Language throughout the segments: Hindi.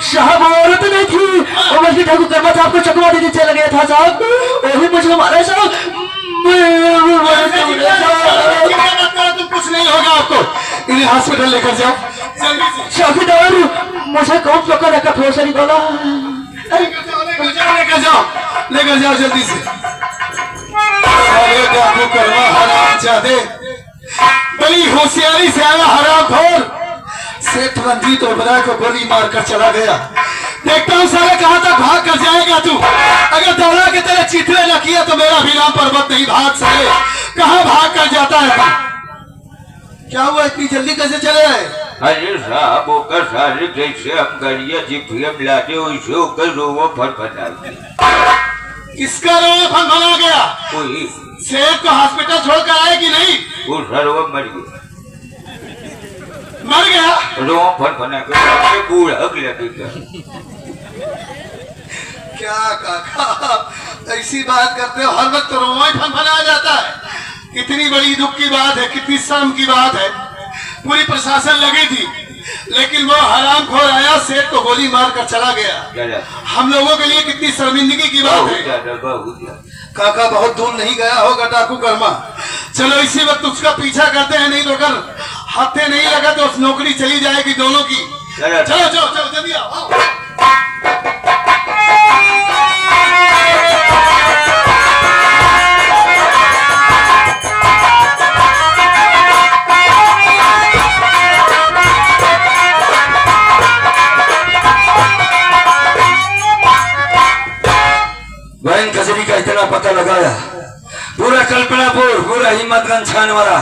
साहब औरत नहीं थी, बल्कि ठाकुर कर्मा साहब को चकवा देने चला गया था साहब। वही मुझे मारा साहब। तुम कुछ नहीं होगा आपको, इन्हें हॉस्पिटल लेकर जाओ जल्दी से। चौकीदार मुझे कौन पकड़ रखा ठोसरी बोला। लेकर जाओ जल्दी से। ठाकुर कर्मा हराम जादे, बड़ी होशियारी से आया हरामखोर। सेठ रंजीत और बड़ा को गोली मारकर चला गया। देखता हूँ साले कहाँ तक भाग कर जाएगा तू। अगर दौड़ा के तेरे चिथड़े न किया तो मेरा भी नाम पर्वत नहीं। भाग साले, कहाँ भाग कर जाता है तू? क्या हुआ, इतनी जल्दी कैसे चले आए? अरे साहब होकर सारे जैसे हम गरिया जी फिल्म लाते वैसे होकर रोवो फनफना किसका रोवा फनफना गया? कोई सेठ को हॉस्पिटल छोड़कर आए कि नहीं? वो सर्व मर गया। मर गया? रोवो फनफना के बूढ़ा लगेगा। क्या काका ऐसी बात करते हो? हर वक्त रोवा ही फनफना जाता है। कितनी बड़ी दुख की बात है, कितनी शर्म की बात है। पूरी प्रशासन लगी थी, लेकिन वो हरामखोर आया, सेठ को गोली मार कर चला गया। हम लोगों के लिए कितनी शर्मिंदगी की बात है। काका बहुत दूर नहीं गया होगा ठाकुर कर्मा। चलो इसी वक्त उसका पीछा करते हैं, नहीं तो अगर हाथे नहीं लगा तो उस नौकरी चली जाएगी दोनों की। चलो चलो चलो जल्दी आओ। बहन कचरी का इतना पता लगाया, पूरा कल्पनापुर, पूरा हिम्मतगंज छान मारा,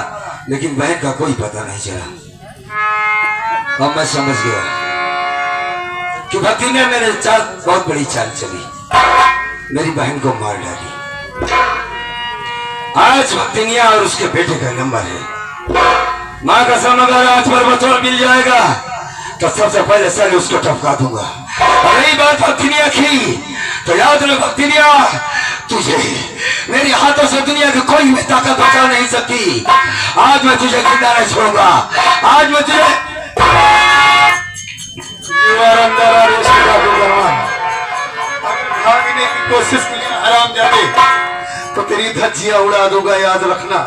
लेकिन बहन का कोई पता नहीं चला। अब मैं समझ गया कि भक्ति ने मेरे साथ बहुत बड़ी चाल चली, मेरी बहन को मार डाली। आज भक्तिनिया और उसके बेटे का नंबर है। माँ का समगर आज पर बचौर मिल जाएगा तो सबसे पहले सर उसको टपका दूंगा। और रही बात भक्तिनिया की, तो याद रख भक्तिनिया, तुझे मेरे हाथों से दुनिया की कोई भी ताकत बचा नहीं सकती। आज मैं तुझे जिंदा नहीं छोड़ूंगा। आज मैं तुझे भागने की कोशिश की हराम जादे तो तेरी धज्जियां उड़ा दूंगा, याद रखना।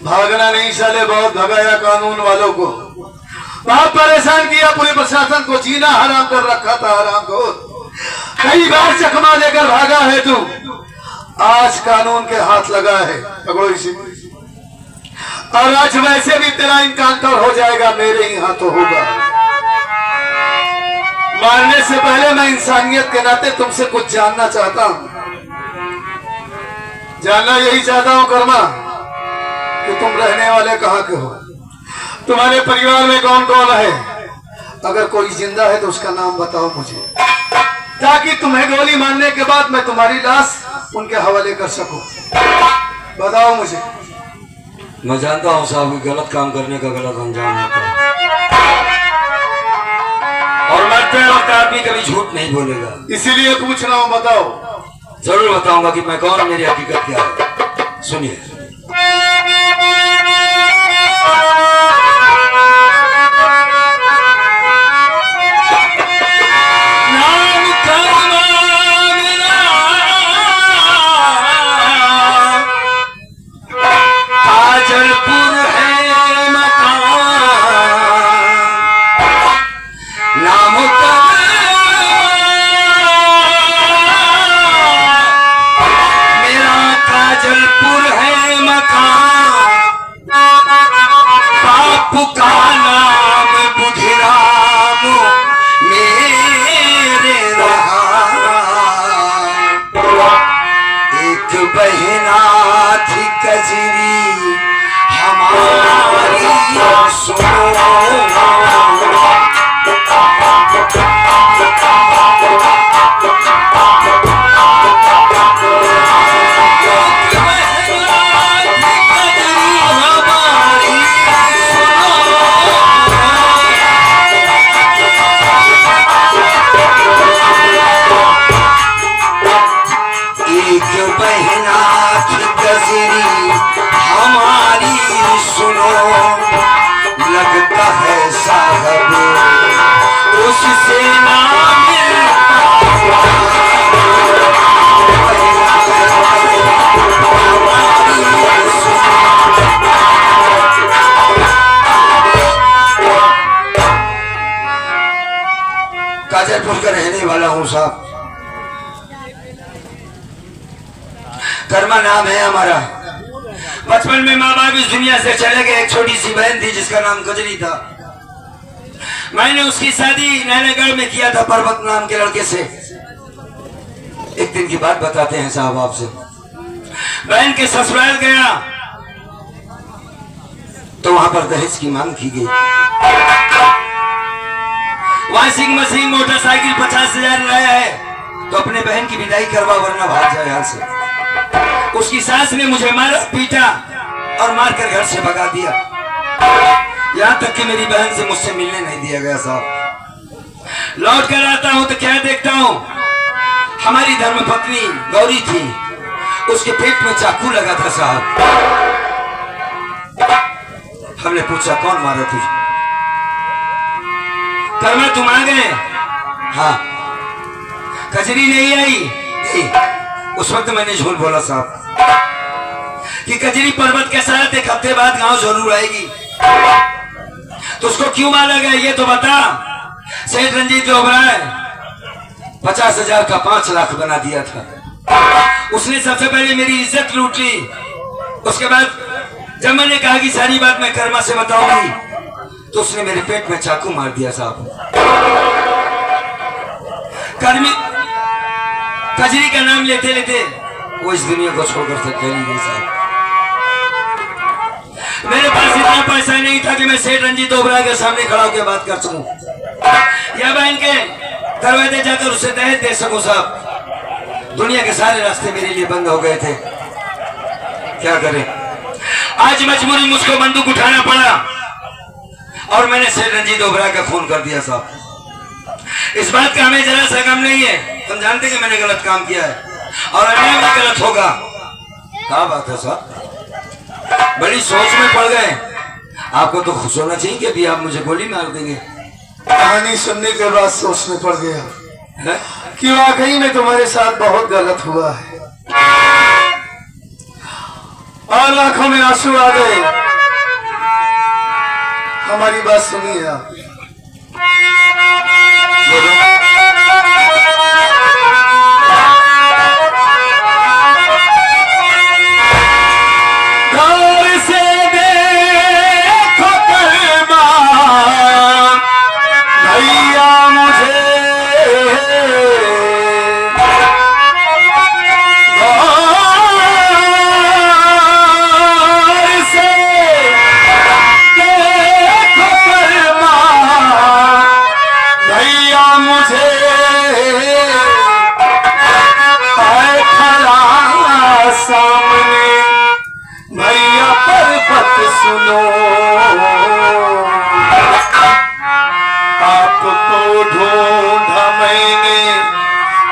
भागना नहीं साले, बहुत भगाया कानून वालों को, बहुत परेशान किया पूरे प्रशासन को, जीना हराम कर रखा था हराम को। कई बार चकमा लेकर भागा है तू, आज कानून के हाथ लगा है। पकड़ो इसी, और आज वैसे भी तेरा इनकाउंटर हो जाएगा, मेरे ही हाथों होगा। मारने से पहले मैं इंसानियत के नाते तुमसे कुछ जानना चाहता हूं। जानना यही चाहता हूं कर्मा कि तुम रहने वाले कहाँ के हो, तुम्हारे परिवार में कौन कौन है। अगर कोई जिंदा है तो उसका नाम बताओ मुझे, ताकि तुम्हें गोली मारने के बाद मैं तुम्हारी लाश उनके हवाले कर सकूं। बताओ मुझे। मैं जानता हूँ साहब कि गलत काम करने का गलत अंजाम होता है, और मरते वक्त आदमी कभी झूठ नहीं बोलेगा। इसीलिए पूछ रहा हूँ, बताओ। जरूर बताऊंगा कि मैं कौन, मेरी हकीकत क्या है। सुनिए। काजलपुर है उससे ना मिल काजलपुर का रहने वाला हूँ साहब। कर्मा नाम है हमारा। बचपन में माँ बाप इस दुनिया से चले गए। एक छोटी सी बहन थी जिसका नाम कजरी था। मैंने उसकी शादी नैनागढ़ में किया था पर्वत नाम के लड़के से। एक दिन की बात बताते हैं साहब आपसे। बहन के ससुराल गया तो वहां पर दहेज की मांग की गई। वॉशिंग मशीन मोटरसाइकिल 50,000 लाया है तो अपने बहन की विदाई करवा वरना भाग जाए यहाँ से। उसकी सास ने मुझे मारा पीटा और मारकर घर से भगा दिया। यहाँ तक कि मेरी बहन से मुझसे मिलने नहीं दिया गया साहब। लौट कर आता हूँ तो क्या देखता हूँ, हमारी धर्मपत्नी गौरी थी, उसके पेट में चाकू लगा था साहब। हमने पूछा कौन मारा तुझे? कर्मा तुम आ गए? हाँ। कजरी नहीं आई? उस वक्त मैंने झूठ बोला साहब कि कजरी पर्वत के साथ एक हफ्ते बाद गांव जरूर आएगी। तो उसको क्यों मारा गया ये तो बता। सेठ रंजीत ओबराय 50,000 का 5 लाख बना दिया था। उसने सबसे पहले मेरी इज्जत लूट ली। उसके बाद जब मैंने कहा कि सारी बात मैं कर्मा से बताऊंगी तो उसने मेरे पेट में चाकू मार दिया साहब। कजरी का नाम लेते लेते वो इस दुनिया को छोड़कर चली गई साहब। मेरे पास इतना पैसा नहीं था कि मैं सेठ रंजीत ओबराय के सामने खड़ा होकर बात कर सकूं या बहन के दरवाजे जाकर उसे दहेज दे सकूं साहब। दुनिया के सारे रास्ते मेरे लिए बंद हो गए थे। क्या करें, आज मजबूरी मुझको बंदूक उठाना पड़ा और मैंने सेठ रंजीत ओबराय का खून कर दिया साहब। इस बात का हमें जरा सा गम नहीं है। हम जानते कि मैंने गलत काम किया है और अन्याय भी गलत होगा। क्या बात है साहब, बड़ी सोच में पड़ गए। आपको तो खुश होना चाहिए कि अभी आप मुझे गोली मार देंगे। कहानी सुनने के बाद सोचने पड़ गया कि वाकई में तुम्हारे साथ बहुत गलत हुआ है और आंखों में आंसू आ गए। हमारी बात सुनिए आप। घर से देखो कर्मा भैया मुझे, घर से देखो कर्मा भैया मुझे, खड़ा सामने भैया पर्वत सुनो, आपको ढूंढा मैंने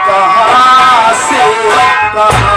कहाँ से कहाँ।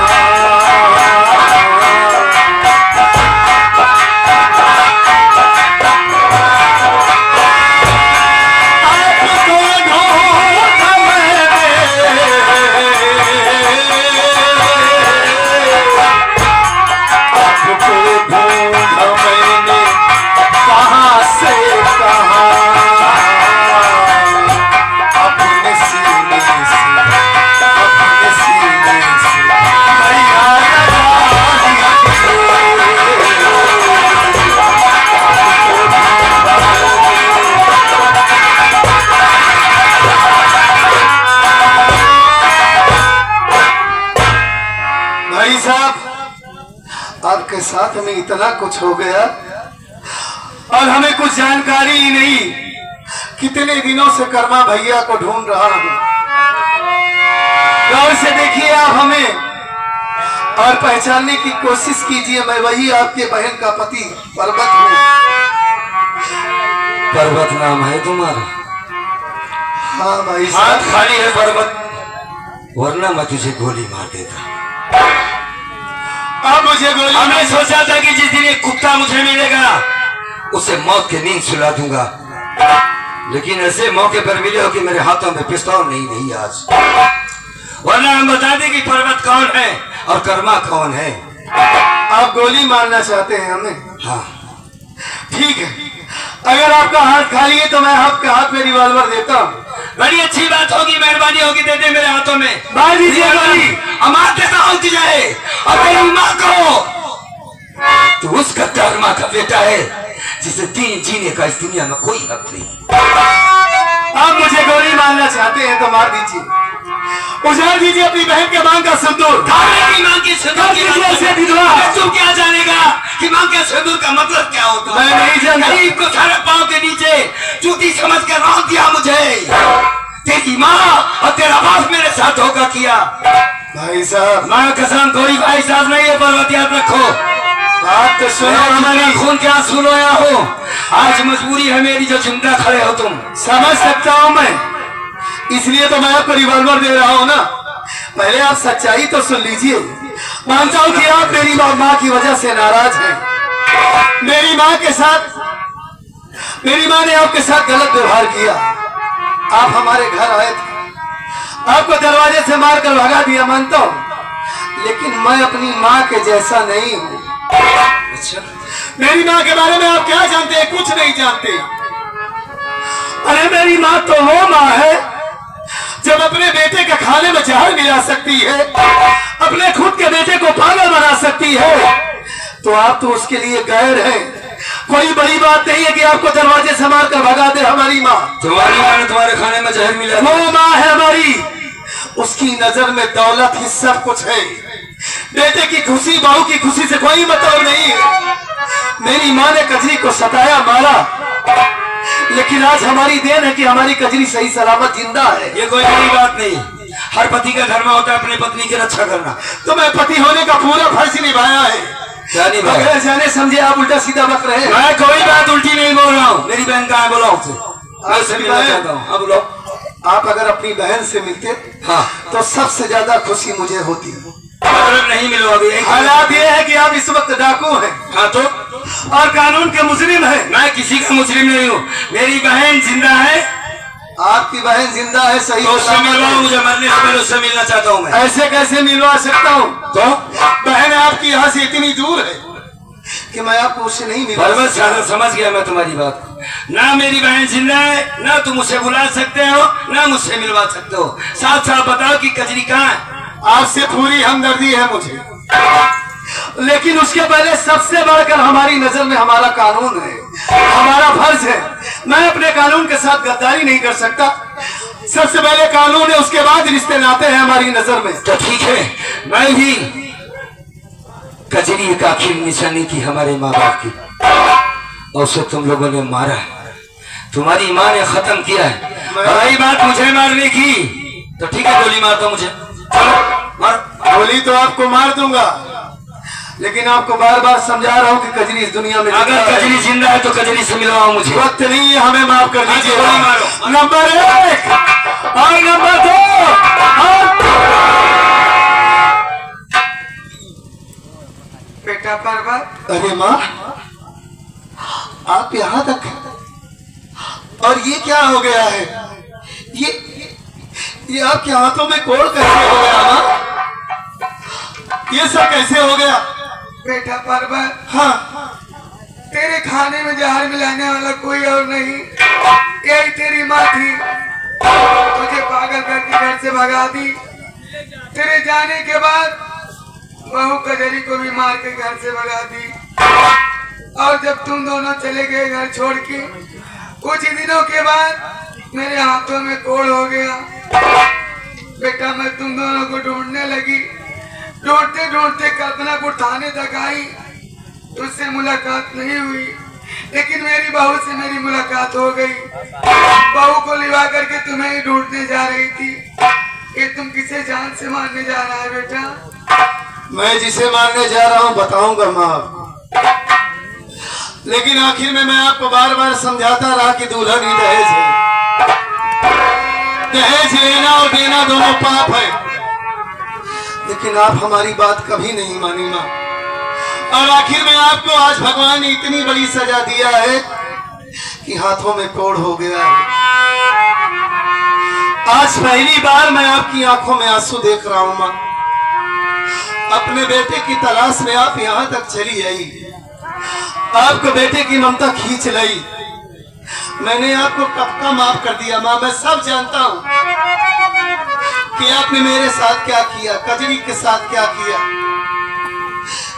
आपके साथ में इतना कुछ हो गया और हमें कुछ जानकारी ही नहीं। कितने दिनों से कर्मा भैया को ढूंढ रहा हूं। गौर से देखिए आप हमें और पहचानने की कोशिश कीजिए। मैं वही आपके बहन का पति पर्वत हूँ। पर्वत नाम है तुम्हारा? हाँ भाई हाथ खाली है पर्वत, वरना मैं तुझे गोली मार देता। अब मुझे गोली, हमने सोचा था कि जिस दिन एक कुत्ता मुझे मिलेगा उसे मौत की नींद सुला दूंगा, लेकिन ऐसे मौके पर मिले हो कि मेरे हाथों में पिस्तौल नहीं रही आज, वरना हम बता दें कि पर्वत कौन है और कर्मा कौन है। आप गोली मारना चाहते हैं हमें? हाँ ठीक है, अगर आपका हाथ खाली है तो मैं आपके हाथ में रिवॉल्वर देता हूँ। बड़ी अच्छी बात होगी, मेहरबानी होगी, दे दे मेरे हाथों में। मार दीजिए गोली। अमार देता हूँ तुझे और तेरी माँ को। तू उस गद्दार माँ का बेटा है जिसे दिन जीने का इस दुनिया में कोई हक नहीं। आप मुझे गोली मारना चाहते हैं तो मार दीजिए, उजाड़ दीजिए अपनी बहन के मांग का सिंदूर। की मांग की सिंदूर की बात तू क्या जानेगा कि मांग के सिंदूर का मतलब क्या होता है? मैं नहीं जानता। गरीब को सारे पाँव के नीचे चूती समझ कर रौंद दिया मुझे। तेरी माँ और तेरा बाप मेरे साथ धोखा किया। भाई साहब, माँ कसम कोई भाई साहब नहीं है, पर्वत याद रखो। बात तो सुनो हमारा हमारी। खून के आंसू रोया हो, आज मजबूरी है मेरी जो जिंदा खड़े हो तुम। समझ सकता हूँ मैं, इसलिए तो मैं आपको रिवॉल्वर दे रहा हूँ ना। पहले आप सच्चाई तो सुन लीजिए। मानता हूँ कि आप मेरी माँ की वजह से नाराज हैं। मेरी माँ ने आपके साथ गलत व्यवहार किया। आप हमारे घर आए थे, आपको दरवाजे से मारकर भगा दिया, मानता हूँ, लेकिन मैं अपनी माँ के जैसा नहीं हूँ। अच्छा, मेरी माँ के बारे में आप क्या जानते हैं? कुछ नहीं जानते। अरे मेरी माँ तो वो माँ है जब अपने बेटे के खाने में जहर मिला सकती है, अपने खुद के बेटे को पागल बना सकती है, तो आप तो उसके लिए गैर हैं। कोई बड़ी बात नहीं है कि आपको दरवाजे से मारकर भगा दे हमारी माँ। तुम्हारी माँ ने तुम्हारे खाने में जहर मिला? वो माँ है हमारी, उसकी नजर में दौलत ही सब कुछ है। बेटे की खुशी, बहू की खुशी से कोई मतलब नहीं है। मेरी माँ ने कजरी को सताया, मारा, लेकिन आज हमारी देन है कि हमारी कजरी सही सलामत जिंदा है। ये कोई बड़ी बात नहीं, हर पति का धर्म होता है अपनी पत्नी की रक्षा करना। तो मैं पति होने का पूरा फर्ज निभाया है। क्या निभाया? बगैर जाने समझे आप उल्टा सीधा बक रहे हैं। मैं कोई बात उल्टी नहीं बोल रहा हूँ। मेरी बहन कहाँ है, बोला उसे, मैं उससे मिलना चाहता हूँ। अब बोलो। आप अगर अपनी बहन से मिलते हाँ, तो सबसे ज्यादा खुशी मुझे होती। मतलब नहीं मिलोगे? हालात ये है कि आप इस वक्त डाकू हैं। हाँ तो, और कानून के मुजरिम हैं। मैं किसी का मुजरिम नहीं हूँ। मेरी बहन जिंदा है। आपकी बहन जिंदा है, सही तो उससे मिलवाओ मुझे, मरने से पहले उससे मिलना चाहता हूँ मैं। ऐसे कैसे मिलवा सकता हूँ? तो बहन आपकी यहाँ से इतनी दूर है कि मैं आपको उससे नहीं मिलवा बस सकता। समझ गया मैं तुम्हारी बात। ना मेरी बहन जिंदा है, ना तुम मुझसे बुला सकते हो, ना मुझसे मिलवा सकते हो। साथ साथ बताओ कि कजरी कहाँ है? आपसे पूरी हमदर्दी है मुझे, लेकिन उसके पहले सबसे बढ़कर हमारी नजर में हमारा कानून है, हमारा फर्ज है। मैं अपने कानून के साथ गद्दारी नहीं कर सकता। सबसे पहले कानून है, उसके बाद रिश्ते नाते हैं हमारी नजर में। तो ठीक है, मैं भी कजरी एक आखिर निशानी की हमारे माँ बाप की, और उसे तुम लोगों ने मारा, तुम्हारी माँ ने खत्म किया है। रही बात मुझे मारने की, तो ठीक है, गोली मार दो मुझे। मार। गोली तो आपको मार दूंगा, लेकिन आपको बार बार समझा रहा हूँ कि कजरी इस दुनिया में अगर कजरी जिंदा है तो कजरी से मिलवाओ मुझे। वक्त नहीं है, हमें माफ कर दीजिए। गोली मारो। नंबर 1 और नंबर 2 और... बेटा पर्वत, अरे माँ, आप यहाँ तक, और ये क्या हो गया है? ये आपके हाथों में कोड़ कैसे हो गया माँ? ये सब कैसे हो गया? बेटा पर्वत, हाँ, तेरे खाने में जहर मिलाने वाला कोई और नहीं, यही तेरी माँ थी। तुझे पागल करके घर से भगा दी। तेरे जाने के बाद बहू कजरी को भी मार के घर से भगा दी। और जब तुम दोनों चले गए घर छोड़ के, कुछ ही दिनों के बाद मेरे हाथों में कोड़ हो गया। बेटा मैं तुम दोनों को ढूंढने लगी, ढूंढते ढूंढते कल्पनापुर थाने तक आई। तुझसे मुलाकात नहीं हुई, लेकिन मेरी बहू से मेरी मुलाकात हो गई। बहू को लिवा करके तुम्हें ही ढूंढने जा रही थी। ये तुम किसे जान से मारने जा रहा है बेटा? मैं जिसे मारने जा रहा हूँ बताऊंगा माँ, लेकिन आखिर में मैं आपको बार बार समझाता रहा कि दुल्हन ही दहेज है। दहेज लेना और देना दोनों पाप है, लेकिन आप हमारी बात कभी नहीं मानी माँ। और आखिर में आपको आज भगवान ने इतनी बड़ी सजा दिया है कि हाथों में कोढ़ हो गया है। आज पहली बार मैं आपकी आंखों में आंसू देख रहा हूं मां। अपने बेटे की तलाश में आप यहां तक चली आई, आपको बेटे की ममता खींच लाई। मैंने आपको कब का माफ कर दिया मां, मैं सब जानता हूं कि आपने मेरे साथ क्या किया, कजरी के साथ क्या किया।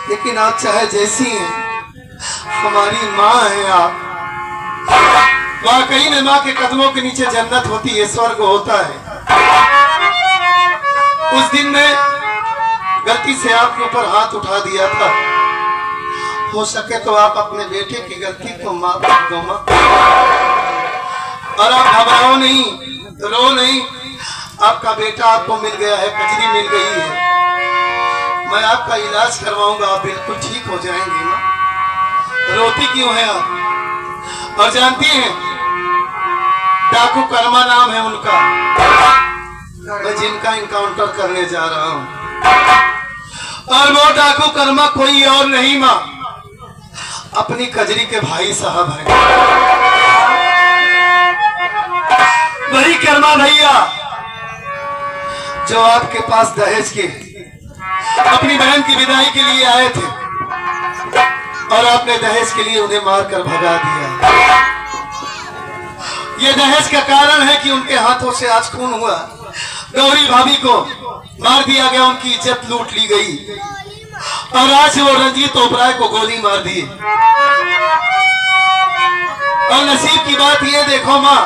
लेकिन आप चाहे जैसी हैं, हमारी माँ हैं आप। वाकई में माँ के कदमों के नीचे जन्नत होती है, स्वर्ग होता है। उस दिन मैं गलती से आपके ऊपर हाथ उठा दिया था, हो सके तो आप अपने बेटे की गलती को माफ कर दो माँ। और आप घबराओ नहीं, रो नहीं, आपका बेटा आपको मिल गया है, कजरी मिल गई है। मैं आपका इलाज करवाऊंगा, आप बिल्कुल ठीक हो जाएंगे माँ। रोती क्यों है आप? और जानती हैं, डाकू कर्मा नाम है उनका, मैं जिनका इनकाउंटर करने जा रहा हूं। और वो डाकू कर्मा कोई और नहीं माँ, अपनी कजरी के भाई साहब हैं। वही कर्मा भैया जो आपके पास दहेज के अपनी बहन की विदाई के लिए आए थे और आपने दहेज के लिए उन्हें मारकर भगा दिया। ये दहेज का कारण है कि उनके हाथों से आज खून हुआ। गौरी भाभी को मार दिया गया, उनकी इज्जत लूट ली गई और आज वो रंजीत ओबराय को गोली मार दी। और नसीब की बात ये देखो माँ,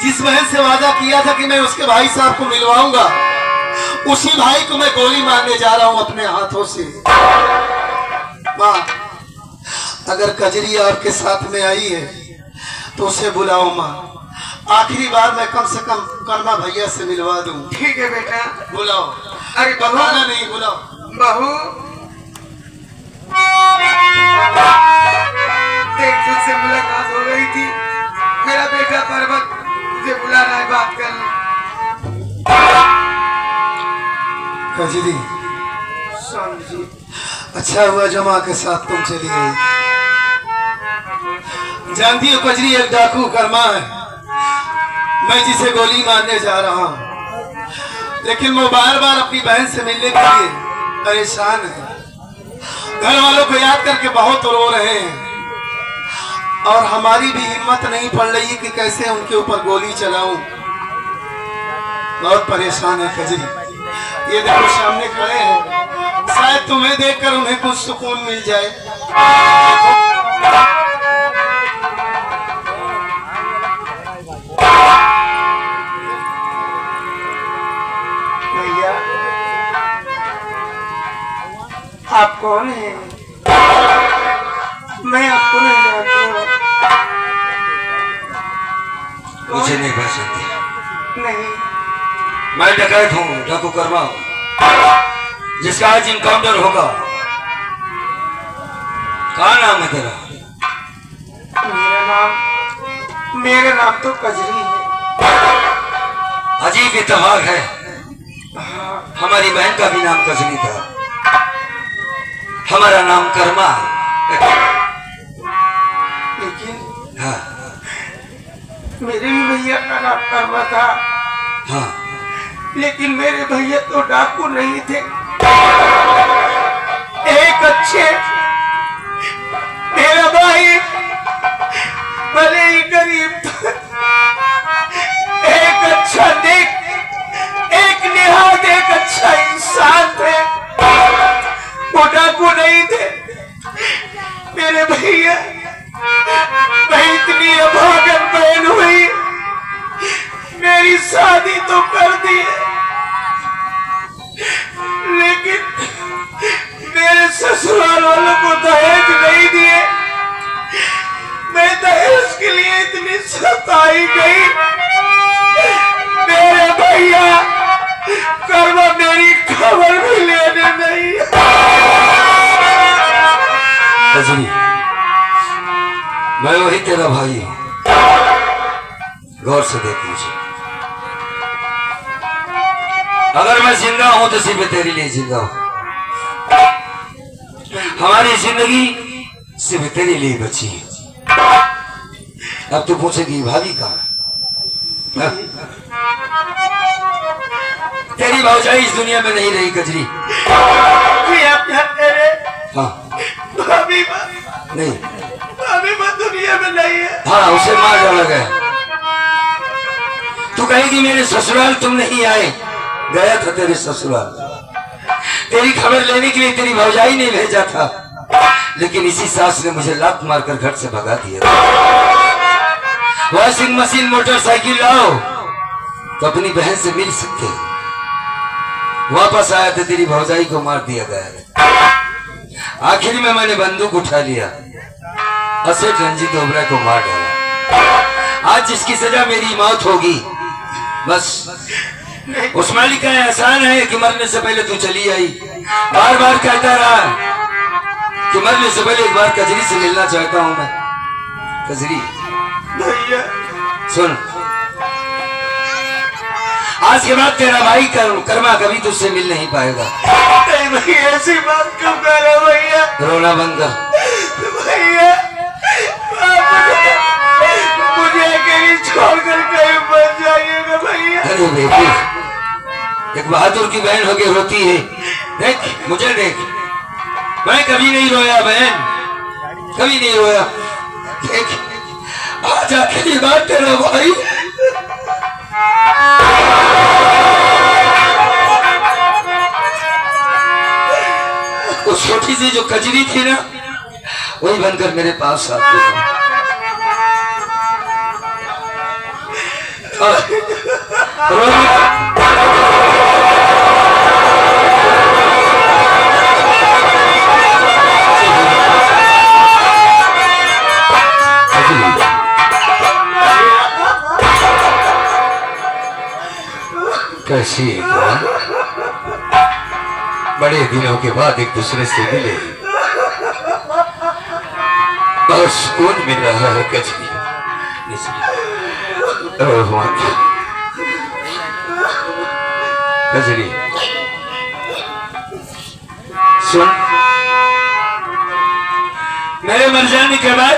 जिस बहन से वादा किया था कि मैं उसके भाई साहब को मिलवाऊंगा, उसी भाई को मैं गोली मारने जा रहा हूं अपने हाथों से। माँ, अगर कजरी आपके साथ में आई है तो उसे बुलाओ माँ। आखिरी बार मैं कम से कम कर्मा भैया से मिलवा दूं। ठीक है बेटा, बुलाओ। अरे बताना नहीं, बुलाओ। बहू देख, तुझसे मुलाकात हो गई थी, मेरा बेटा पर्वत मुझे बुला रहा है बात करने। कजरी, समझी, अच्छा हुआ जमा के साथ तुम चली गई। जानती हो कजरी एक डाकू कर्मा है, मैं जिसे गोली मारने जा रहा हूं, लेकिन वो बार बार अपनी बहन से मिलने के लिए परेशान है। घर वालों को याद करके बहुत रो रहे हैं और हमारी भी हिम्मत नहीं पड़ रही कि कैसे उनके ऊपर गोली चलाऊं। बहुत परेशान है कजरी। ये देखो सामने खड़े हैं, शायद तुम्हें देखकर उन्हें कुछ सुकून मिल जाए। भैया, आप कौन हैं? मैं आपको नहीं जानती हूँ। मुझे नहीं पहचानती। नहीं, मैं डकैत हूँ, डाकू कर्मा हूँ, जिसका आज इनकाउंटर होगा। क्या नाम है तेरा? मेरा नाम तो कजरी है। अजीब इत्तेफाक है, हमारी बहन का भी नाम कजरी था, हमारा नाम कर्मा है। लेकिन हाँ मेरे भी भैया का नाम कर्मा था। हाँ, लेकिन मेरे भैया तो डाकू नहीं थे, एक अच्छे, मेरा भाई भले ही गरीब था, एक अच्छा नेक, एक निहायत एक अच्छा इंसान थे, वो डाकू नहीं थे। मेरे भैया, मैं इतनी अभागन बहन हुई, मेरी शादी तो कर दी है, लेकिन मेरे ससुराल वालों को दहेज नहीं दिए। मैं दहेज के लिए इतनी सताई गई, मेरे भैया कर्मा मेरी खबर भी लेने नहीं। कजरी, मैं वही तेरा भाई हूँ, गौर से देख मुझे। अगर मैं जिंदा हूं तो सिर्फ तेरे लिए जिंदा हूं। हमारी जिंदगी सिर्फ तेरे लिए बची है। अब तू पूछेगी भाभी कहाँ है? तेरी भौजाई इस दुनिया में नहीं रही कजरी। हाँ भाभी नहीं, दुनिया में नहीं है। हाँ उसे मार डाला गया। तू कहेगी मेरे ससुराल तुम नहीं आए, गया था तेरे ससुराल। तेरी खबर लेने के लिए तेरी भौजाई ने भेजा था, लेकिन इसी सास ने मुझे लात मारकर घर से भगा दिया। वॉशिंग मशीन मोटरसाइकिल लाओ तो अपनी बहन से मिल सकते। वापस आया तो तेरी भौजाई को मार दिया गया। आखिर में मैंने बंदूक उठा लिया और सेठ रंजीत ओबरा को मार डाला। आज जिसकी सजा मेरी मौत होगी, बस उस मालिक का एहसान है कि मरने से पहले तू चली आई। बार बार कहता रहा कि मरने से पहले एक बार कजरी से मिलना चाहता हूं मैं। कजरी भैया सुन, आज के बाद तेरा भाई कर्मा कभी तुझसे मिल नहीं पाएगा। नहीं भैया, ऐसी बात क्यों कर रहे हो भैया? रोना बंद कर। भैया मुझे अकेली छोड़कर कहीं बच जाइएगा भैया। अरे बेटी, एक बहादुर की बहन होके रोती है। देख मुझे देख, मैं कभी नहीं रोया बहन, कभी नहीं रोया। देख आज आखिरी बात तेरा भाई। उस छोटी सी जो कजरी थी ना, वही बनकर मेरे पास आती है। कैसी है? बड़े दिनों के बाद एक दूसरे से मिले, बहुत सुकून मिल रहा है कजरी। कजरी सुन, मेरे मर जाने के बाद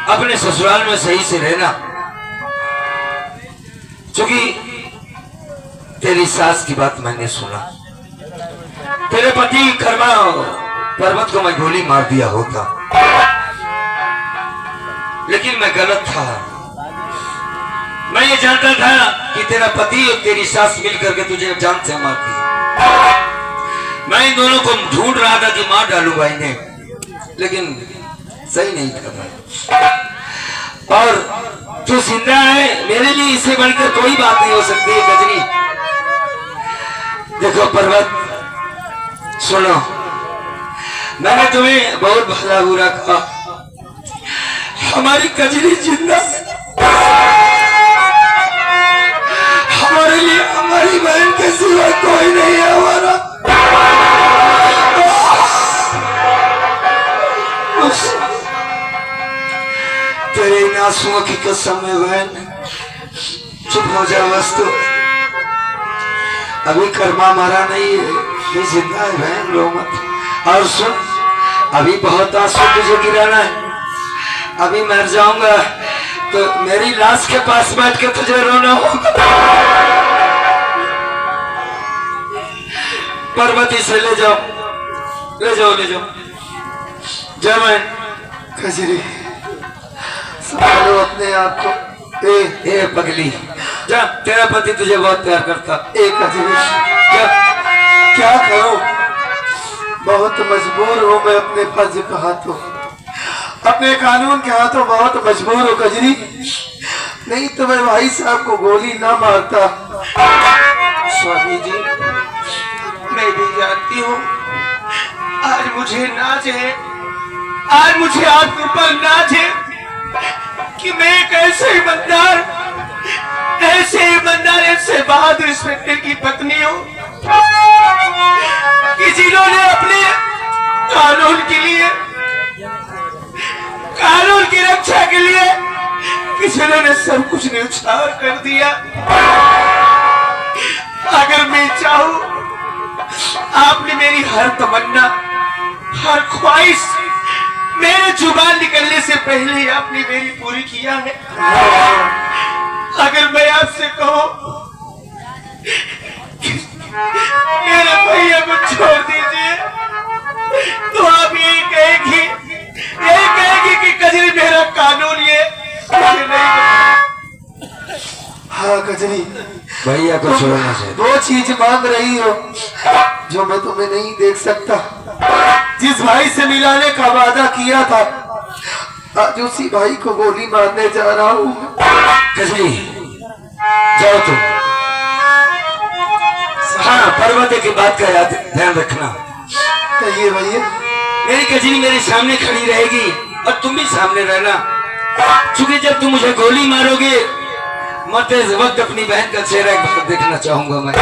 अपने ससुराल में सही से रहना, क्योंकि तेरी सास की बात मैंने सुना। तेरे पति कर्मा पर्वत को मैं गोली मार दिया होता, लेकिन मैं गलत था। मैं ये जानता था कि तेरा पति और तेरी सास मिलकर के तुझे जान से मार दी। मैं इन दोनों को ढूंढ रहा था कि मार डालूंगा इन्हें, लेकिन सही नहीं था। और तू जिंदा है, मेरे लिए इससे बढ़कर कोई बात नहीं हो सकती है कजरी। देखो पर्वत, सुनो, मैंने तुम्हें बहुत भला बुरा कहा। हमारी कजरी जिंदा, हमारे लिए हमारी बहन के सिवा कोई नहीं है हमारा। तेरे इन आंसुओं की कसम है बहन, चुप हो जा बस। तो अभी कर्मा मारा नहीं है, ये जिंदा है बहन, रो मत। और सुन, अभी बहुत आंसू तुझे गिराना है। अभी मर जाऊंगा तो मेरी लाश के पास बैठ के तुझे रोना होगा। पर्वती से ले जाओ, ले जाओ, ले जाओ। जय बहन। कजरी संभालो अपने आप को। ए पगली, जा, तेरा पति तुझे बहुत प्यार करता। कजरी जा। क्या करूं, बहुत मजबूर हूं मैं अपने फर्ज के हाथों, अपने कानून के हाथों बहुत मजबूर हूं कजरी। नहीं तो मैं भाई साहब को गोली ना मारता। स्वामी जी, मैं भी जानती हूँ आज मुझे नाज है, आज मुझे आपके ऊपर नाज है कि मैं एक ऐसे ईमानदार, ऐसे बहादुर इंस्पेक्टर की पत्नी हूँ कि जिन्होंने अपने कानून के लिए, कानून की रक्षा के लिए किसी ने सब कुछ न्यौछावर कर दिया। अगर मैं चाहूं, आपने मेरी हर तमन्ना, हर ख्वाहिश मेरे जुबान निकलने से पहले ही आपने मेरी पूरी किया है। अगर मैं आपसे कहूं मेरे भैया को छोड़ दीजिए तो आप यही कहेगी कि कजरी मेरा कानून ये मुझे नहीं बताया। हाँ कजरी, भैया को छोड़ना चाहिए। वो चीज मांग रही हो जो मैं तुम्हें नहीं देख सकता। जिस भाई से मिलाने का वादा किया था, आज उसी भाई को गोली मारने जा रहा हूँ। कजरी जाओ तुम। हाँ, पर्वत की बात का याद ध्यान रखना। कहिए भैया। मेरी कजरी मेरे सामने खड़ी रहेगी और तुम भी सामने रहना, क्योंकि जब तुम मुझे गोली मारोगे मरते वक्त अपनी बहन का चेहरा एक बार देखना चाहूंगा मैं।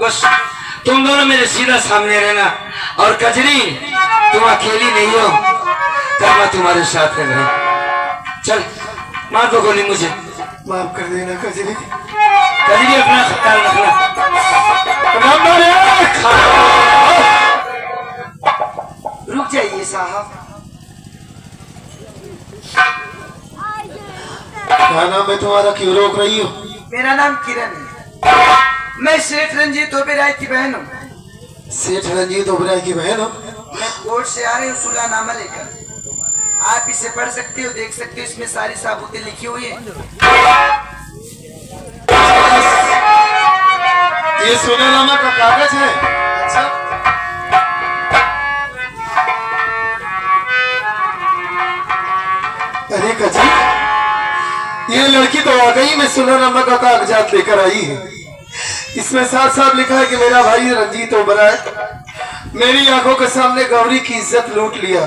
बस तुम दोनों मेरे सीधा सामने रहना। और कजरी तुम अकेली नहीं हो, कर्मा तुम्हारे साथ है। चल मार दो गोली मुझे। माफ कर देना कजरी। कजरी अपना ख्याल रखना। रुक जाइए साहब। क्या नाम है तुम्हारा, क्यों रोक रही हो? मेरा नाम किरण है। मैं सेठ रंजीत ओबेराय की बहन हूँ। सेठ रंजीत ओबेराय की बहन हो? मैं कोर्ट से आ रही हूँ सुलहनामा लेकर। आप इसे पढ़ सकते हो, देख सकते हो, इसमें सारी साबूतें लिखी हुई है। ये सुलहनामा का कागज है? अच्छा। अरे कजरी, ये लड़की तो वाकई में सुलहनामा का कागजात लेकर आई है। इसमें साफ साफ लिखा है कि मेरा भाई रंजीत ओबेराय मेरी आंखों के सामने गौरी की इज्जत लूट लिया।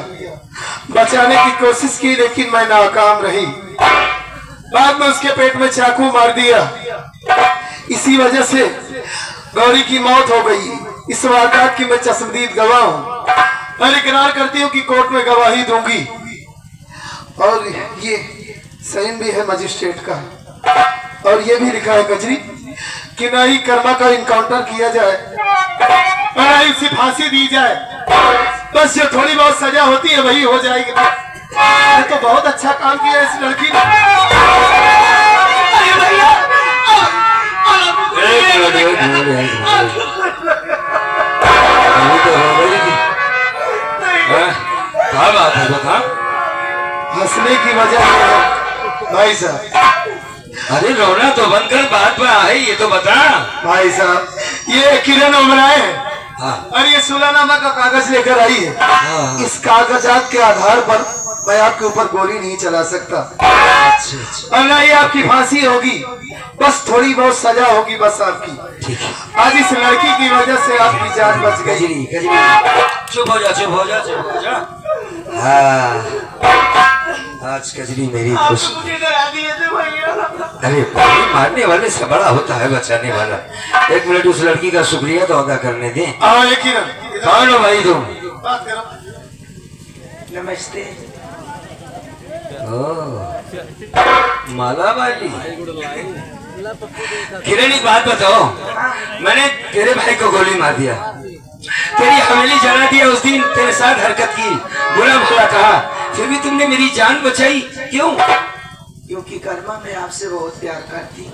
बचाने की कोशिश की लेकिन मैं नाकाम रही। बाद में उसके पेट में चाकू मार दिया। इसी वजह से गौरी की मौत हो गई। इस वारदात की मैं चश्मदीद गवाह हूँ। मैं इकरार करती हूँ कि कोर्ट में गवाही दूंगी। और ये साइन भी है मजिस्ट्रेट का। और ये भी लिखा है कजरी कि न ही कर्मा का इनकाउंटर किया जाए और न ही उसे फांसी दी जाए। बस जो थोड़ी बहुत सजा होती है वही हो जाएगी। ये तो बहुत अच्छा काम किया इस लड़की ने। अरे भैया, क्या बात है बता। हंसने की वजह है भाई साहब। अरे रोना तो बंद कर, बात पे आ है ये तो बता। भाई साहब, ये किरण ओबेराय है। हाँ। और ये सुलहनामा का कागज लेकर आई है। हाँ। इस कागजात के आधार पर मैं आपके ऊपर गोली नहीं चला सकता। अच्छा। और न ही आपकी फांसी होगी, बस थोड़ी बहुत सजा होगी बस आपकी। ठीक है। आज इस लड़की की वजह से आपकी जान बच गई। कजरी कजरी चुप हो जा, चुप हो जा, चुप हो जा। हाँ, आज कजरी मेरी खुश। मुझे डरा दिए थे भैया। अरे गोली मारने वाले से बड़ा होता है बचाने वाला। एक मिनट उस लड़की का शुक्रिया तो अदा करने दे। आओ ये किरण, कौन हो भाई तुम? बात करो। नमस्ते। माला वाली किरण, एक बात बताओ, मैंने तेरे भाई को गोली मार दिया, तेरी हवेली जला दिया, उस दिन तेरे साथ हरकत की, बुरा भला कहा, फिर भी तुमने मेरी जान बचाई, क्यों? क्योंकि कर्मा मैं आपसे बहुत प्यार करती।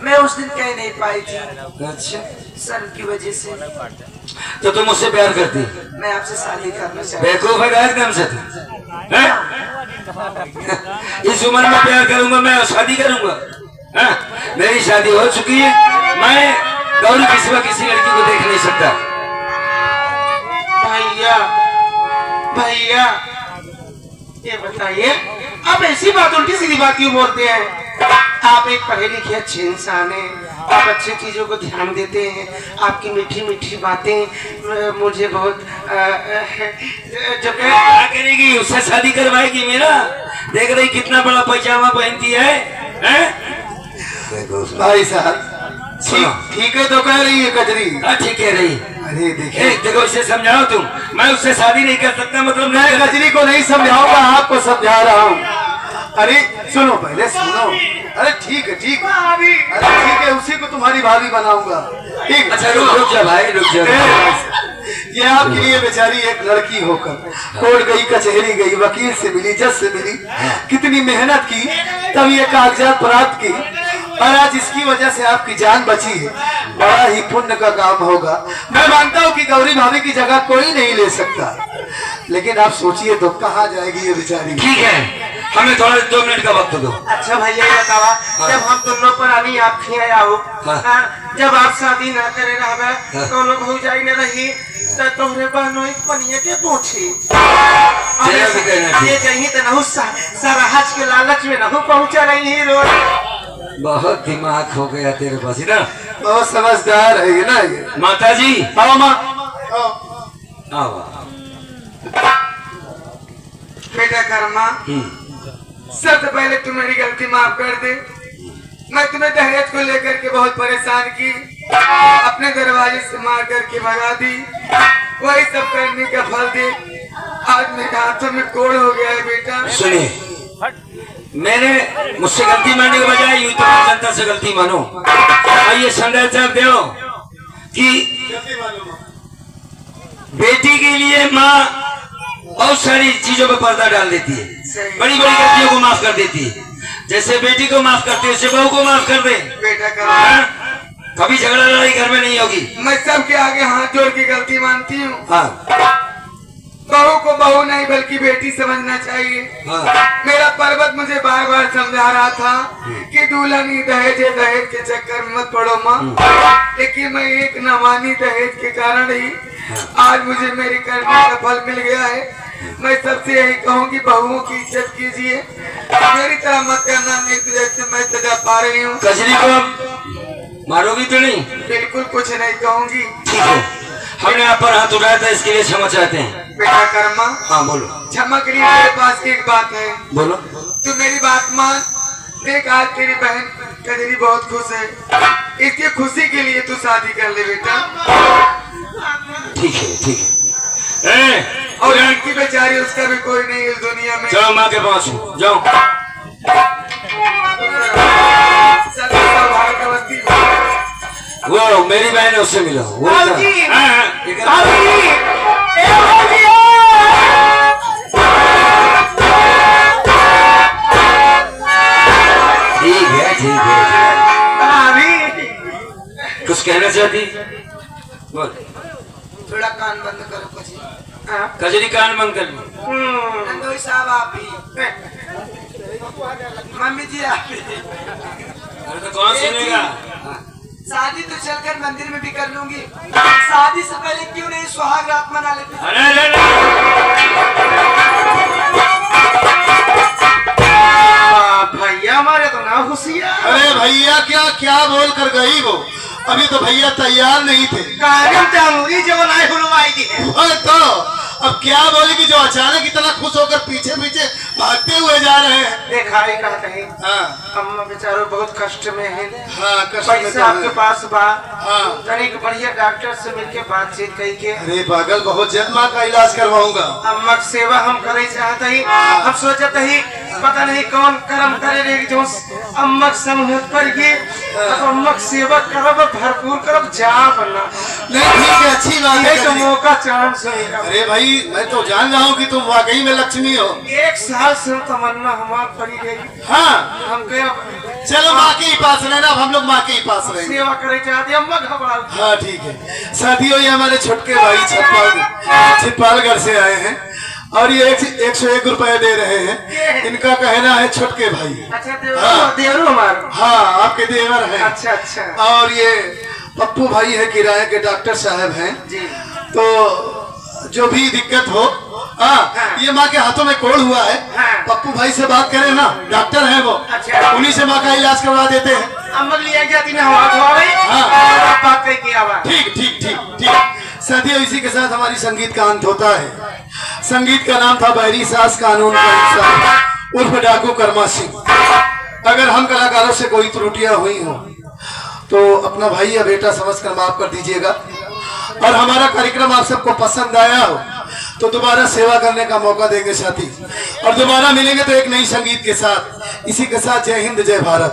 मैं उस दिन कह नहीं पाई थी। अच्छा, सर की वजह से। तो तुम मुझसे प्यार करती? मैं आपसे शादी करना चाहती। बेवकूफ है एकदम से तुम। इस उम्र में प्यार करूंगा मैं, शादी करूंगा? मेरी शादी हो चुकी है, मैं गौरी के सिवा किसी लड़की को देख नहीं सकता। भैया भैया, ये बताइए आप ऐसी बात, उल्टी सीधी बात क्यों बोलते हैं? आप एक पढ़े लिखे अच्छे इंसान हैं, आप अच्छी चीजों को ध्यान देते हैं। आपकी मीठी मीठी बातें मुझे बहुत जो क्या करेगी, उससे शादी करवाएगी मेरा? देख रही कितना बड़ा पैजामा पहनती है? भाई साहब, ठीक है तो कह रही है कजरी। ठीक कह रही। अरे देखिए, देखो इसे समझाओ तुम, मैं उससे शादी नहीं कर सकता, मतलब मैं कजरी को नहीं समझाऊंगा, आपको समझा रहा हूँ। अरे सुनो, पहले सुनो। अरे ठीक है, ठीक है, अरे ठीक है, उसी को तुम्हारी भाभी बनाऊंगा। ठीक। अच्छा रुक जा भाई, रुक जा। ये आपके लिए बेचारी एक लड़की होकर कोर्ट गई, कचहरी गई, वकील से मिली, जज से मिली, कितनी मेहनत की, तब ये कागजात प्राप्त की, और आज इसकी वजह से आपकी जान बची है। बड़ा ही पुण्य का काम होगा। मैं मानता हूँ कि गौरी भाभी की जगह कोई नहीं ले सकता, लेकिन आप सोचिए तो कहाँ जाएगी ये बेचारी। ठीक है, हमें थोड़ा 2 मिनट का वक्त दो। अच्छा भैया ये बतावा, जब हम दोनों पर आनी आप खिया हो, जब आप शादी न करे रहे तो लोग हो जाई न रही तो तोहरे बहनों एक पनिया के पूछी ये कहीं तो नहु सरहज के लालच में नहु पहुंचा रही है रोड। बहुत दिमाग हो गया तेरे पास ना, बहुत समझदार है ये ना ये। माता जी आओ माँ, आओ। बेटा कर्मा, सबसे पहले तू मेरी गलती माफ कर दे। मैं तुम्हें दहेज को लेकर के बहुत परेशान की, अपने दरवाजे से मार करके भगा दी। वही सब करने का फल दे आज मेरे हाथों में कोड़ हो गया है। बेटा सुनिए, मैंने मुझसे गलती मानने के बजाय यूं तो जनता से गलती मानो। और ये संदेश दो कि बेटी के लिए माँ बहुत सारी चीजों पर पर्दा डाल देती है, बड़ी बड़ी गलतियों को माफ कर देती है। जैसे बेटी को माफ करते है, बहू को माफ कर दे। बेटा कर्मा, कभी झगड़ा लड़ाई घर में नहीं होगी। मैं सबके आगे हाथ जोड़ के गलती मानती हूँ। हाँ बहू को बहू नहीं बल्कि बेटी समझना चाहिए। हाँ। मेरा पर्वत मुझे बार बार समझा रहा था कि दुल्हन ही दहेज है, दहेज के चक्कर में मत पड़ो माँ, लेकिन मैं एक न मानी दहेज के कारण ही आज मुझे मेरे कर्म का फल मिल गया है। मैं सबसे यही कहूँगी, बहुओं की इज्जत कीजिए, मेरी तरह मत करना, नहीं तो जैसे मैं सजा पा रही हूँ। कजरी को मारोगी तो नहीं? बिल्कुल कुछ नहीं कहूँगी। ठीक है, हमने आप पर हाथ उठाया था, इसके लिए क्षमा चाहते हैं। बेटा कर्मा, हाँ बोलो। क्षमा के लिए मेरे पास एक बात है। बोलो। तू मेरी बात मान। देख आज तेरी बहन कजरी बहुत खुश है, इसकी खुशी के लिए तू शादी कर ले बेटा। ठीक है ठीक है। और लड़की बेचारी, उसका भी कोई नहीं इस दुनिया में। जाओ माँ के पास, जाओ। वो मेरी बहन है, उससे मिलो। वो ठीक है ठीक है। कुछ कहना चाहती? बोल। थोड़ा कान बंद करो कजरी। कजरी कान बंद कर लो। नंदोई साहब आप भी, मम्मी जी आप भी। अरे तो कौन सुनेगा? शादी तो चलकर मंदिर में भी कर लूंगी, शादी से पहले क्यों नहीं सुहाग रात मना लेते? भैया हमारे तो ना खुशिया। अरे भैया क्या क्या बोल कर गई वो? अभी तो भैया तैयार नहीं थे। जो नहीं हुलवाएगी तो अब क्या बोलेगी जो अचानक इतना खुश होकर पीछे पीछे भागते हुए जा रहे हैं? देखा ही कहते हैं। हाँ अम्मा बेचारो बहुत कष्ट में है। हाँ, कष्ट में पैसा आपके पास बा, हाँ। तनिक बढ़िया डॉक्टर से मिलके बातचीत कही के। अरे पागल, बहुत जल्द माँ का इलाज करवाऊंगा। अम्मा की सेवा हम करे चाहते ही, हम सोचते ही पता नहीं कौन कर्म करे रे जो अम्मा समूह करिए, अम्मा की सेवा करब, भरपूर करब, जा बनना नहीं ठीक है, अच्छी बात है। तो मौका चांस से। अरे भाई मैं तो जान रहा हूँ कि तुम वाकई में लक्ष्मी हो। 1 साल से तमन्ना हमार पड़ी गई। हाँ हम गए चलो माँ के ही पास रहना, अब हम लोग माँ के ही पास रहेंगे। सेवा करे चाहते, अम्मा घबरा। हाँ ठीक है। साथियों ये हमारे छोटके भाई छिपालगढ़ से आए हैं और ये 101 रुपए दे रहे हैं। इनका कहना है छोटके भाई। अच्छा देवरू हमारा। हाँ आपके देवर हैं। अच्छा अच्छा। और ये पप्पू भाई है, किराए के डॉक्टर साहब हैं जी। तो जो भी दिक्कत हो, हाँ ये माँ के हाथों में कोड़ हुआ है। हाँ। पप्पू भाई से बात करें ना, डॉक्टर हैं वो। अच्छा। उन्हीं से माँ का इलाज करवा देते हैं। अम्मा लिया जाती ना हवा हाँ। बात की आवाज। ठीक ठीक ठीक ठीक। साथियों इसी के साथ हमारी संगीत का अंत होता है। संगीत का नाम था बहरी सास कानून का हिस्सा उर्फ डाकू कर्मा सिंह। अगर हम कलाकारों से कोई त्रुटियां हुई हो तो अपना भाई या बेटा समझकर माफ कर दीजिएगा। और हमारा कार्यक्रम आप सबको पसंद आया हो तो दोबारा सेवा करने का मौका देंगे साथी, और दोबारा मिलेंगे तो एक नई संगीत के साथ। इसी के साथ जय हिंद जय भारत।